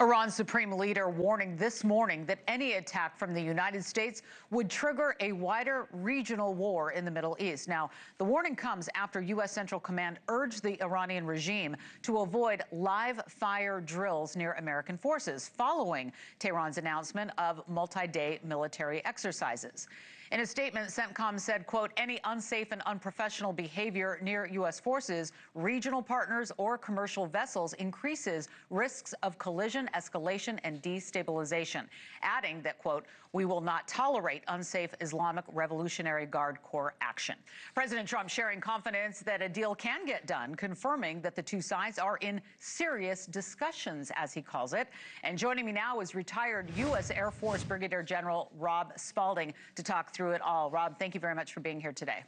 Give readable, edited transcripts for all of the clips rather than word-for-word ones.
Iran's supreme leader warning this morning that any attack from the United States would trigger a wider regional war in the Middle East. Now, the warning comes after U.S. Central Command urged the Iranian regime to avoid live fire drills near American forces following Tehran's announcement of multi-day military exercises. In a statement, CENTCOM said, quote, any unsafe and unprofessional behavior near U.S. forces, regional partners, or commercial vessels increases risks of collision, escalation, and destabilization, adding that, quote, we will not tolerate unsafe Islamic Revolutionary Guard Corps action. President Trump sharing confidence that a deal can get done, confirming that the two sides are in serious discussions, as he calls it. And joining me now is retired U.S. Air Force Brigadier General Rob Spalding to talk through it all. Rob, thank you very much for being here today.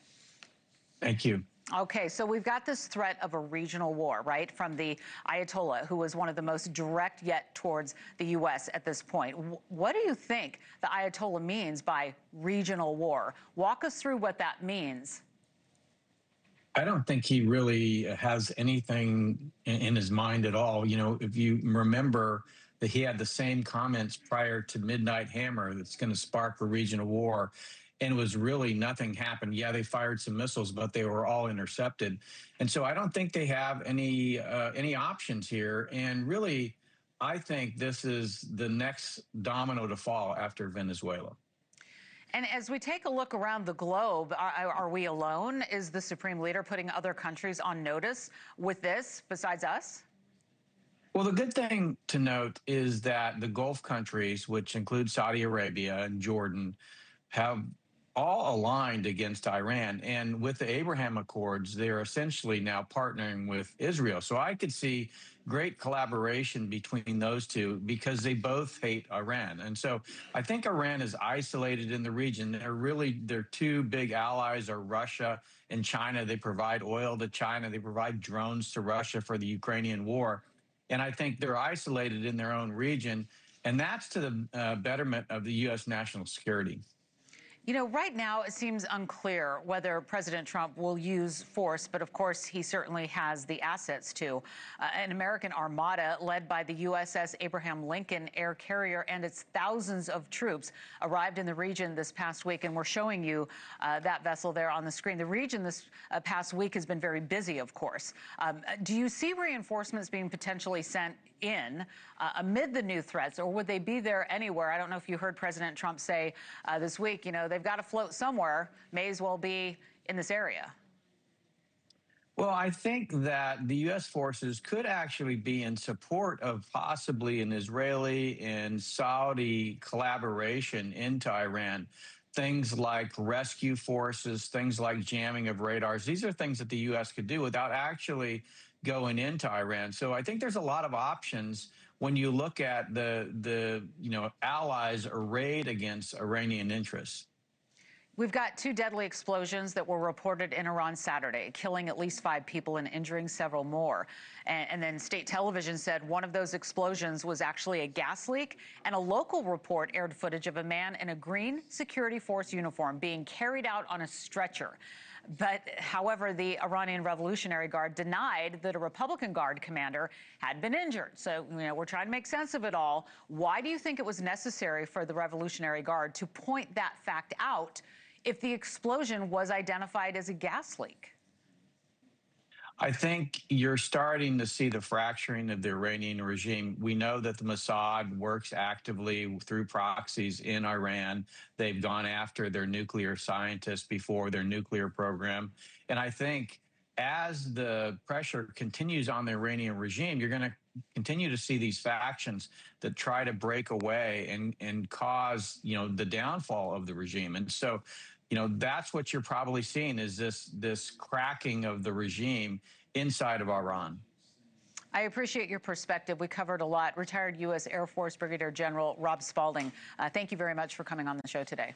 Thank you. Okay, so we've got this threat of a regional war, right, from the Ayatollah, who was one of the most direct yet towards the U.S. at this point. What do you think the Ayatollah means by regional war? Walk us through what that means. I don't think he really has anything in his mind at all. You know, if you remember that he had the same comments prior to Midnight Hammer that's going to spark a regional war, and it was really nothing happened. Yeah, they fired some missiles, but they were all intercepted. And so I don't think they have any options here. And really, I think this is the next domino to fall after Venezuela. And as we take a look around the globe, are we alone? Is the Supreme Leader putting other countries on notice with this besides us? Well, the good thing to note is that the Gulf countries, which include Saudi Arabia and Jordan, have all aligned against Iran. And with the Abraham Accords, they're essentially now partnering with Israel. So I could see great collaboration between those two because they both hate Iran. And so I think Iran is isolated in the region. Their two big allies are Russia and China. They provide oil to China. They provide drones to Russia for the Ukrainian war. And I think they're isolated in their own region. And that's to the betterment of the U.S. national security. You know, right now it seems unclear whether President Trump will use force, but of course he certainly has the assets to. An American armada led by the USS Abraham Lincoln air carrier and its thousands of troops arrived in the region this past week, and we're showing you that vessel there on the screen. The region this past week has been very busy, of course. Do you see reinforcements being potentially sent in amid the new threats, or would they be there anywhere? I don't know if you heard President Trump say this week, you know, they've got to float somewhere, may as well be in this area. Well, I think that the U.S. forces could actually be in support of possibly an Israeli and Saudi collaboration into Iran. Things like rescue forces, things like jamming of radars. These are things that the U.S. could do without actually going into Iran. So I think there's a lot of options when you look at the allies arrayed against Iranian interests. We've got two deadly explosions that were reported in Iran Saturday, killing at least 5 people and injuring several more. And then state television said one of those explosions was actually a gas leak, and a local report aired footage of a man in a green security force uniform being carried out on a stretcher. But, however, the Iranian Revolutionary Guard denied that a Republican Guard commander had been injured. So, you know, we're trying to make sense of it all. Why do you think it was necessary for the Revolutionary Guard to point that fact out if the explosion was identified as a gas leak? I think you're starting to see the fracturing of the Iranian regime. We know that the Mossad works actively through proxies in Iran. They've gone after their nuclear scientists before their nuclear program. And I think as the pressure continues on the Iranian regime, you're going to continue to see these factions that try to break away and cause, you know, the downfall of the regime. And so, you know, that's what you're probably seeing is this cracking of the regime inside of Iran. I appreciate your perspective. We covered a lot. Retired U.S. Air Force Brigadier General Rob Spalding, thank you very much for coming on the show today.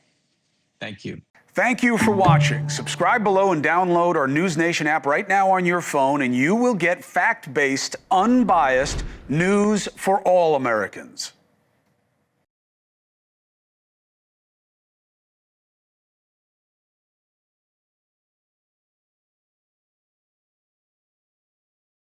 Thank you. Thank you for watching. Subscribe below and download our NewsNation app right now on your phone, and you will get fact-based, unbiased news for all Americans.